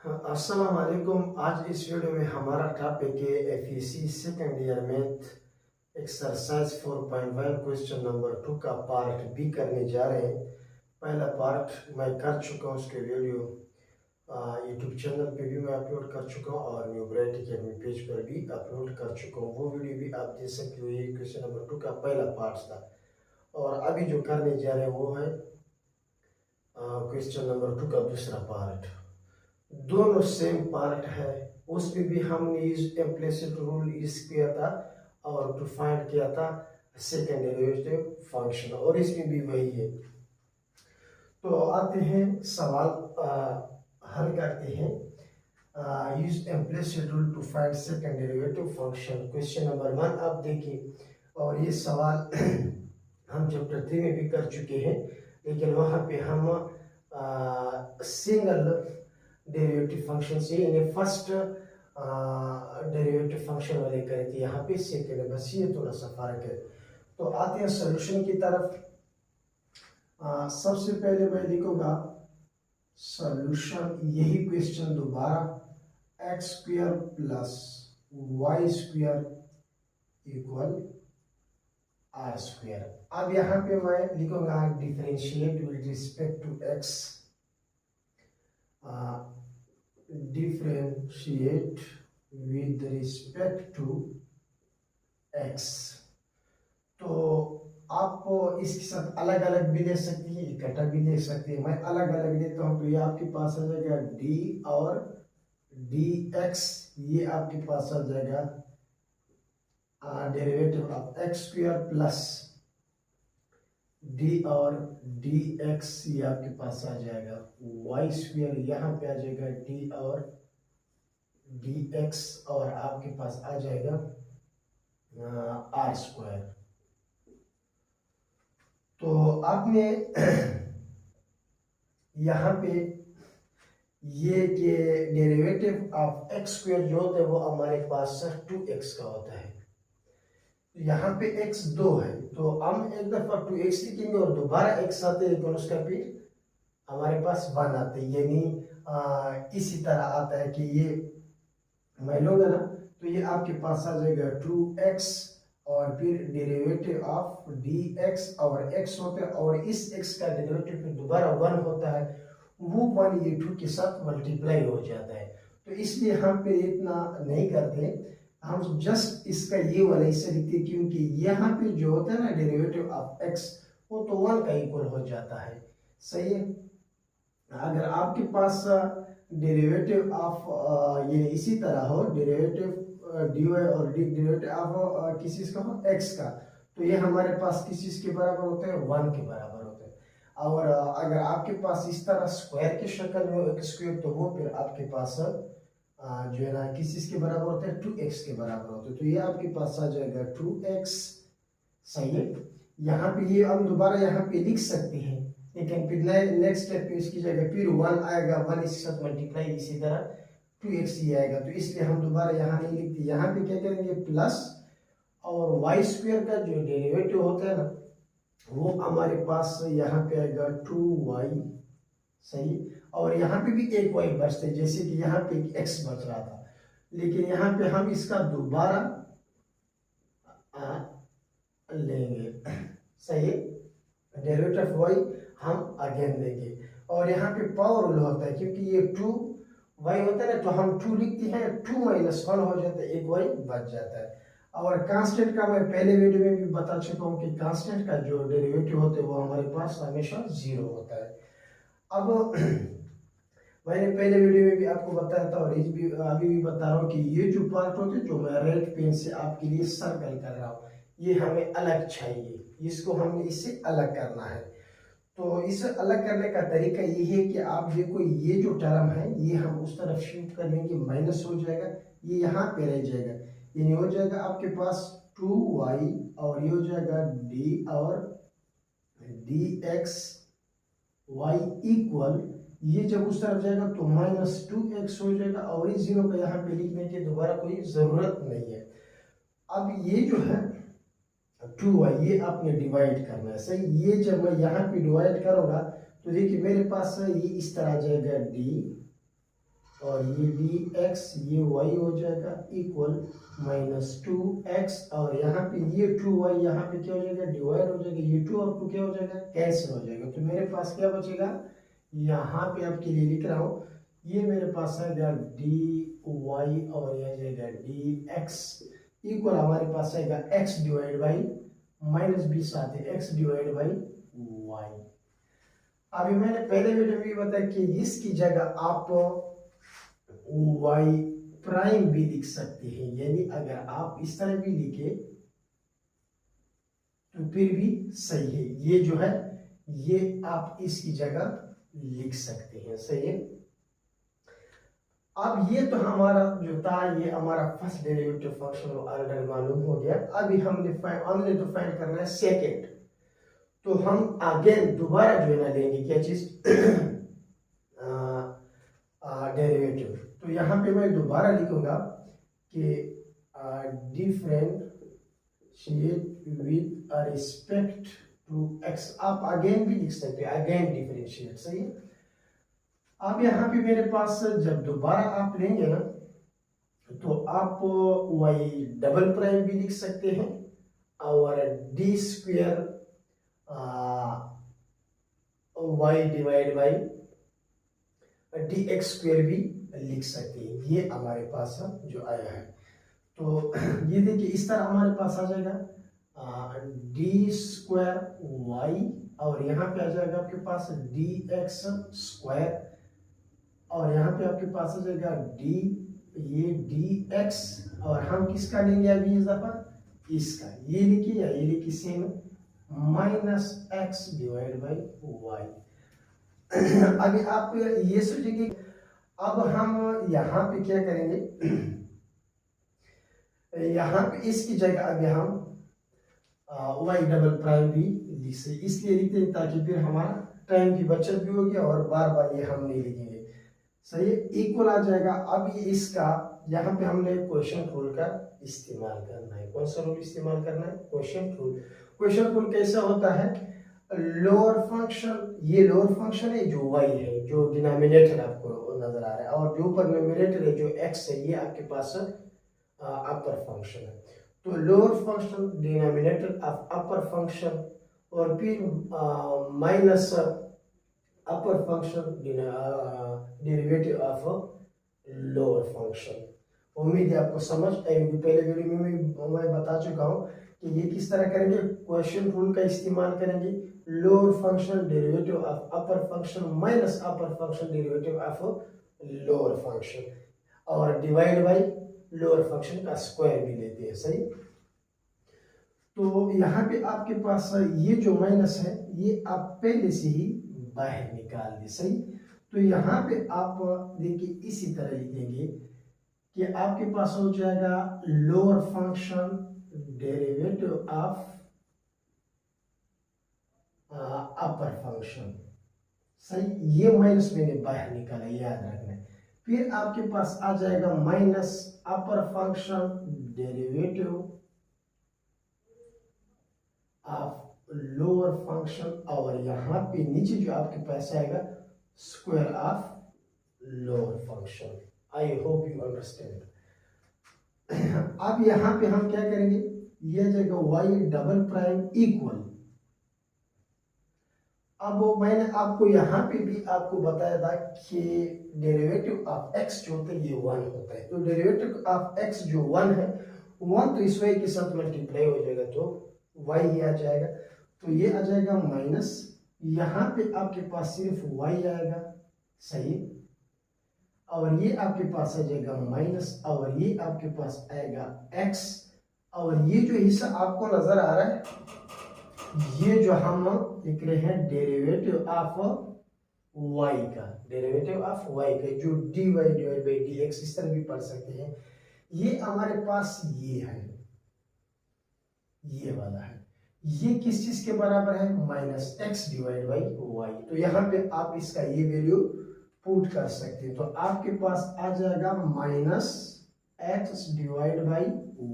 हाँ, अस्सलाम वालेकुम। आज इस वीडियो में हमारा टॉपिक है FEC second year math exercise 4.1 question number 2 का पार्ट बी करने जा रहे हैं। पहला पार्ट मैं कर चुका हूँ, उसके वीडियो यूट्यूब चैनल पे भी मैं अपलोड कर चुका हूँ और न्यू ब्राइट अकेडमी पेज पर भी अपलोड कर चुका हूँ। वो वीडियो भी आप देख सकते हो। ये क्वेश्चन नंबर 2 का पहला पार्ट था और अभी जो करने जा रहे हैं वो है क्वेश्चन नंबर 2 का दूसरा पार्ट। दोनों सेम पार्ट है। उसमें भी हमने इम्प्लिसिट रूल यूज किया था और टू फाइंड किया था सेकेंड डेरिवेटिव फंक्शन, और इसमें भी वही है। तो आते हैं सवाल हल करते हैं। Use implicit rule to find second derivative function, question number 1 आप देखिए। और ये सवाल हम चैप्टर 3 में भी कर चुके हैं, लेकिन वहाँ पे हम सिंगल डेरिवेटिव फंक्शन से इन्हें फर्स्ट डेरिवेटिव फंक्शन वाले करे थे। यहाँ पे सेकेंड है, बस ये थोड़ा सा फर्क है। तो आते हैं सॉल्यूशन की तरफ। सबसे पहले मैं लिखूंगा सॉल्यूशन, यही क्वेश्चन दोबारा x square plus Y square equal r square. अब यहाँ पे मैं लिखूंगा differentiate with respect to x, differentiate with respect to x। तो आप इसके साथ अलग अलग भी ले सकती है, इकट्ठा भी ले सकती है। मैं अलग अलग लेता हूँ तो ये आपके पास आ जाएगा d और dx, ये आपके पास आ जाएगा derivative of x square plus d और dx, ये आपके पास आ जाएगा वाई स्क्वायर, यहाँ पे आ जाएगा d और dx, और आपके पास आ जाएगा आर स्क्वायर। तो आपने यहाँ पे ये के डेरिवेटिव ऑफ एक्स स्क्वायर जो होता है वो हमारे पास 2x का होता है। यहाँ पे x 2 है तो हम एक दफा 2x लिखेंगे और दोबारा x आते हैं, लेकिन उसका फिर हमारे पास 1 आते हैं। यानी इसी तरह आता है कि ये मैं लूंगा ना, तो ये आपके पास आ जाएगा 2x और फिर डेरिवेटिव ऑफ dx, और x होता है और इस x का डेरिवेटिव फिर दोबारा 1 होता है। वो 1 ये 2 के साथ मल्टीप्लाई हो जाता है। तो इसलिए हम पे इतना नहीं करते, हम जस्ट इसका ये वाला इसे लिखते हैं, क्योंकि यहाँ पे जो होता है ना डेरिवेटिव ऑफ x वो तो 1 का इक्वल हो जाता है। सही है। अगर आपके पास डेरिवेटिव ऑफ ये इसी तरह हो, डेरिवेटिव dy और डेरिवेटिव ऑफ किसी चीज का हो x का, तो ये हमारे पास किस चीज के बराबर होते हैं, 1 के बराबर होते हैं। और अगर आपके पास इस तरह स्क्वायर की शक्ल में हो स्क्वायर, तो वो फिर आपके पास जो है ना किस चीज के बराबर होते हैं, 2x के बराबर होते हैं। तो ये आपके पास आ जाएगा 2x। सही है। यहाँ पे ये हम दोबारा यहाँ पे लिख सकते हैं, लेकिन फिर नेक्स्ट स्टेप पे इसकी जगह फिर 1 आएगा, 1 इसके साथ मल्टीप्लाई, इसी तरह 2x ही आएगा। तो इसलिए हम दोबारा यहाँ नहीं लिखते, यहाँ पे क्या करेंगे प्लस, और वाई स्क्वायर का जो डेरिवेटिव होता है ना वो हमारे पास यहाँ पे आएगा 2y। सही। और यहाँ पे भी एक y बचते, जैसे कि यहाँ पे x बच रहा था, लेकिन यहाँ पे हम इसका दोबारा लेंगे। सही। डेरिवेटिव y हम अगेन लेंगे, और यहाँ पे पावर रूल होता है, क्योंकि ये 2y होता है ना, तो हम 2 लिखते हैं, 2 - 1 हो जाता है, एक y बच जाता है। और कांस्टेंट का मैं पहले वीडियो में भी बता चुका हूँ कि कांस्टेंट का जो डेरिवेटिव होता है वो हमारे पास हमेशा 0 होता है। अब मैंने पहले वीडियो में भी आपको बताया था और अभी भी बता रहा हूँ कि ये जो पार्ट होते हैं जो मैं रेड पेन से आपके लिए सर्कल कर रहा हूँ, ये हमें अलग चाहिए, इसको हमने इससे अलग करना है। तो इसे अलग करने का तरीका ये है कि आप देखो ये जो टर्म है ये हम उस तरफ शिफ्ट कर लेंगे, माइनस हो जाएगा, ये यहाँ पे रह जाएगा, ये हो जाएगा आपके पास 2y, और ये हो जाएगा d और dx y इक्वल, ये जब उस तरफ जाएगा तो -2x हो जाएगा, और इस 0 को यहाँ पे लिखने की दोबारा कोई जरूरत नहीं है। अब ये जो है 2y ये आपने डिवाइड करना है। सही। ये जब मैं यहाँ पे डिवाइड करूंगा तो देखिए मेरे पास ये इस तरह जाएगा d और ये dx ये y हो जाएगा इक्वल -2x, और यहाँ पे ये 2y यहाँ पे क्या हो जाएगा, डिवाइड हो जाएगा, ये 2 और 2 क्या हो जाएगा, कैंसिल हो जाएगा। तो मेरे पास क्या बचेगा, यहाँ पे आपके लिए लिख रहा हूँ, ये मेरे पास आएगा dy और यह जाएगा dx इक्वल हमारे पास आएगा x डिवाइड बाई -b साथ है x डिवाइड बाई y। अभी मैंने पहले वीडियो में बताया कि इसकी जगह आप y प्राइम भी लिख सकते हैं, यानी अगर आप इस तरह भी लिखे तो फिर भी सही है। ये जो है ये आप इसकी जगह लिख सकते हैं, सही है। अब ये तो हमारा जो था ये हमारा फर्स्ट डेरिवेटिव फंक्शन ऑर्डर मालूम हो गया। अभी हमने तो फाइंड करना है सेकेंड। तो हम अगेन दोबारा जो है ना लेंगे क्या चीज डेरिवेटिव। तो यहाँ पे मैं दोबारा लिखूंगा कि differentiate with respect to x. आप अगेन भी लिख सकते हैं, अगेन डिफरेंशिएट, सही है। अब यहाँ पे मेरे पास जब दोबारा आप लेंगे ना तो आप y डबल प्राइम भी लिख सकते हैं और D square y divide by D x square भी लिख सकते हैं। ये हमारे पास जो आया है, तो ये देखिए इस तरह हमारे पास आ जाएगा डी स्क्वायर वाई, और यहाँ पे आ जाएगा आपके पास डी एक्स स्क्वायर, और यहाँ पे आपके पास आ जाएगा ये डी एक्स, और हम किसका लेंगे अभी इस दफा, इसका। ये लिखिए या ये लिखिए same, -x divide by y. अभी आप ये सोचेंगे अब हम यहाँ पे क्या करेंगे, यहाँ पे इसकी जगह अभी हम y डबल प्राइम भी इसलिए लिखते हैं ताकि फिर हमारा टाइम की बचत भी होगी और बार बार ये हम नहीं लिखेंगे, सही है। इक्वल आ जाएगा। अब ये इसका यहाँ पे हमने क्वेश्चन रूल का इस्तेमाल करना है। कौन सा रूल इस्तेमाल करना है, क्वेश्चन रूल। क्वेश्चन रूल कैसा होता है, लोअर फंक्शन, ये लोअर फंक्शन है जो y है, जो डिनोमिनेटर आपको नजर आ रहा है, और जो ऊपर न्यूमरेटर है जो x है, ये आपके पास अपर फंक्शन है। तो lower function denominator of upper function, और फिर minus upper function derivative of lower function. उम्मीद है आपको समझ आएगी। पहले वीडियो में मैं बता चुका हूँ कि ये किस तरह करेंगे, क्वेश्चन रूल का इस्तेमाल करेंगे। Lower function derivative of upper function minus upper function derivative of lower function, और डिवाइड बाई लोअर फंक्शन का स्क्वायर भी लेते हैं, सही। तो यहाँ पे आपके पास ये जो माइनस है ये आप पहले से ही बाहर निकाल दे, सही। तो यहाँ पे आप देखिए इसी तरह लिखेंगे कि आपके पास हो जाएगा lower function derivative of upper function, सही। ये माइनस मैंने बाहर निकाला, याद रखना है। फिर आपके पास आ जाएगा minus upper function derivative of lower function, और यहाँ पे नीचे जो आपके पास आएगा square of lower function. I hope you understand. अब यहाँ पे हम क्या करेंगे, ये जगह y डबल प्राइम इक्वल, अब मैंने आपको यहाँ पे भी आपको बताया था कि डेरिवेटिव ऑफ x जो होता है ये 1 होता है। तो डेरिवेटिव ऑफ x जो 1 है, 1 तो इस y के साथ मल्टीप्लाई हो जाएगा तो y ही आ जाएगा। तो ये आ जाएगा माइनस, यहाँ पे आपके पास सिर्फ y आएगा, सही, और ये आपके पास आ जाएगा माइनस, और ये आपके पास आएगा x, और ये जो हिस्सा आपको नजर आ रहा है ये जो हम लिख रहे हैं डेरिवेटिव ऑफ y का, डेरिवेटिव ऑफ y का जो dy डिवाइड बाई dx इस तरह भी पढ़ सकते हैं, ये हमारे पास ये है, ये वाला है। ये किस चीज के बराबर है, minus x divide by y. तो यहाँ पे आप इसका ये वैल्यू पुट कर सकते हैं। तो आपके पास आ जाएगा minus x divide by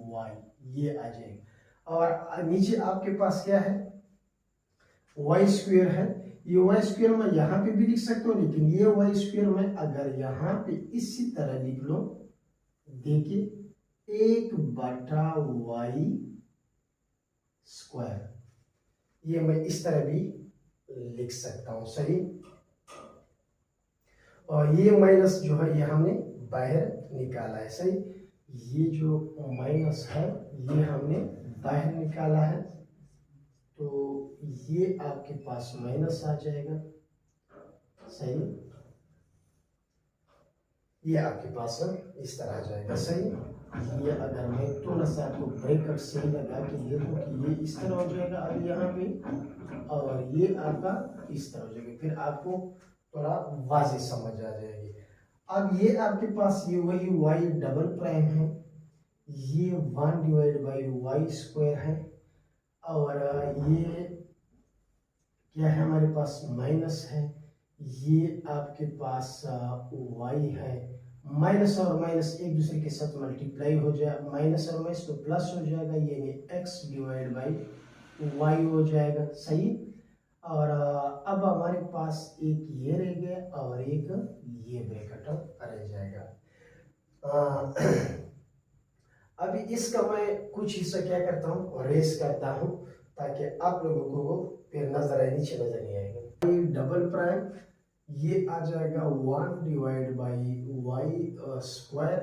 y, ये आ जाएगा। और नीचे आपके पास क्या है, वाई स्क्वेयर है, ये वाई स्क्वायर मैं यहाँ पे भी लिख सकता हूँ, लेकिन ये वाई स्क्वायर मैं अगर यहाँ पे इसी तरह लिख लो, देखिए 1/y स्क्वायर, ये मैं इस तरह भी लिख सकता हूँ, सही। और ये माइनस जो है ये हमने बाहर निकाला है, सही। ये जो माइनस है ये हमने बाहर निकाला है, तो ये आपके पास माइनस आ जाएगा, सही। ये आपके पास इस तरह आ जाएगा, सही। ये अगर मैं थोड़ा सा आपको ब्रेकअप सही लगा कि देखो कि ये इस तरह हो जाएगा अब यहाँ पे, और ये आपका इस तरह हो जाएगा, फिर आपको थोड़ा वाज़ेह समझ आ जाएगी। अब ये आपके पास ये वही y डबल प्राइम है, ये 1/y स्क्वायर है, और ये क्या है हमारे पास माइनस है, ये आपके पास y है, माइनस और माइनस एक दूसरे के साथ मल्टीप्लाई हो जाए, माइनस और माइनस तो प्लस हो जाएगा, यानी x/y हो जाएगा, सही। और अब हमारे पास एक ये रह गया और एक ये ब्रैकेट रह जाएगा। अभी इसका मैं कुछ हिस्सा क्या करता हूँ, रेस करता हूँ, ताकि आप लोगों को फिर नीचे नजर नहीं आएगा। डबल प्राइम ये आ जाएगा 1/y स्क्वायर,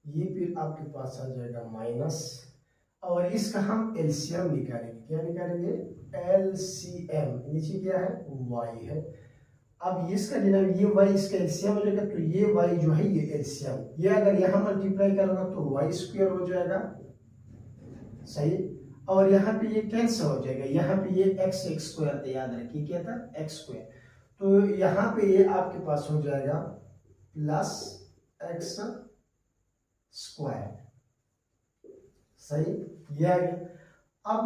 ये फिर आपके पास आ जाएगा माइनस, और इसका हम एलसीएम निकालेंगे। क्या निकालेंगे? एलसीएम। नीचे क्या है? y है। अब इसका डिनोमिनेटर ये y इसका एलसीएम हो जाएगा, तो ये y जो है ये एलसीएम, ये अगर यहाँ मल्टीप्लाई करोगे तो y स्क्वायर हो जाएगा, सही। और यहाँ पे ये कैंसिल हो जाएगा, यहाँ पे ये x स्क्वायर था, याद रखिए क्या था? x square. तो यहाँ पे ये आपके पास हो जाएगा प्लस x स्क्वायर, सही। ये आ गया। अब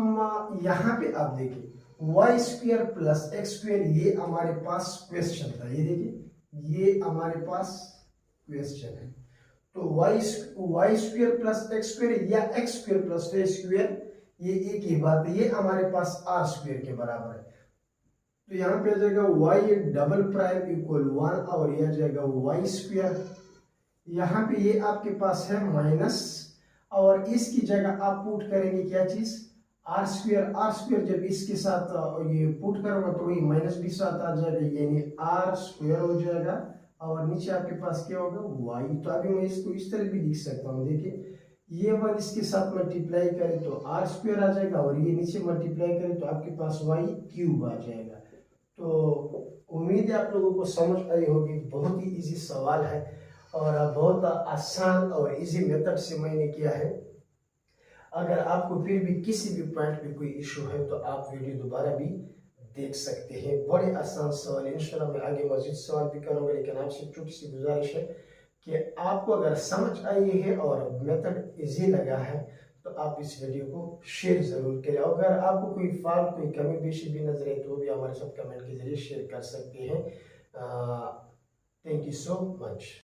यहाँ पे आप देखिए y square plus x square, ये हमारे पास क्वेश्चन था, ये देखिए ये हमारे पास क्वेश्चन है। तो Y square plus x square या X square plus Y square, ये एक ही बात है, ये हमारे पास आर स्क्वायर के बराबर है। तो यहाँ पे आ जाएगा वाई डबल प्राइम इक्वल 1, और ये आ जाएगा वाई स्क्वायर। यहाँ पे ये आपके पास है माइनस, और इसकी जगह आप पुट करेंगे क्या चीज? Are square. आर स्क्वायर जब इसके साथ ये पुट करोगे तो वही माइनस भी साथ आ जाएगा, यानी आर स्क्वायर हो जाएगा, और नीचे आपके पास क्या होगा? वाई। तो अभी मैं इसको इस तरह भी लिख सकता हूँ, देखिए ये वन इसके साथ मल्टीप्लाई करें तो आर स्क्वायर आ जाएगा, और ये नीचे मल्टीप्लाई करें तो आपके पास वाई क्यूब आ जाएगा। तो उम्मीद है आप लोगों को समझ आई होगी, बहुत ही इजी सवाल है और बहुत आसान और इजी मेथड से मैंने किया है। अगर आपको फिर भी किसी भी पॉइंट पे कोई इशू है तो आप वीडियो दोबारा भी देख सकते हैं। बड़े आसान सवाल, इंशाल्लाह मैं आगे मजीद सवाल भी करूंगा, लेकिन आपसे छोटी सी गुजारिश है कि आपको अगर समझ आई है और मेथड इजी लगा है तो आप इस वीडियो को शेयर ज़रूर करें। अगर आपको कोई फॉल्ट, कोई कमी पेशी भी नजर आए तो भी हमारे साथ कमेंट के जरिए शेयर कर सकते हैं। Thank you so much.